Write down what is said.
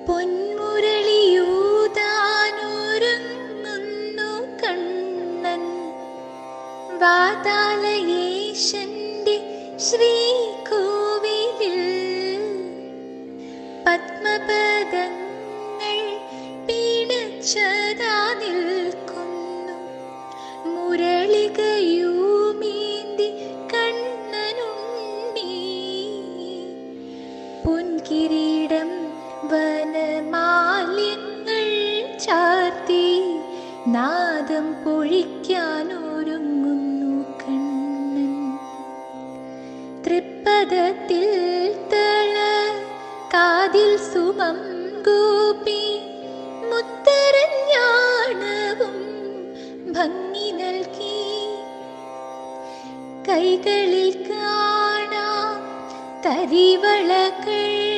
പൊന്മുരളിയൂതാനൊരുങ്ങുന്നു കണ്ണൻ. വാതാലയേശന്റെ ശ്രീകോവിലിൽ പത്മപദങ്ങൾ പിണച്ചതാ നിൽക്കുന്നു. മുരളികയുമേന്തി കണ്ണനുണ്ണി. പൊൻകിരീടം വനമാല്യങ്ങൾ ചാർത്തി നാദം പൊഴിക്കാനൊരുങ്ങുന്നു കണ്ണൻ. തൃപ്പദത്തിൽ തള കാതിൽ സുമം ഗോപി മുത്തരഞ്ഞാണവും ഭംഗി നൽകി. കൈകളിൽ കാണാം തരിവളകൾ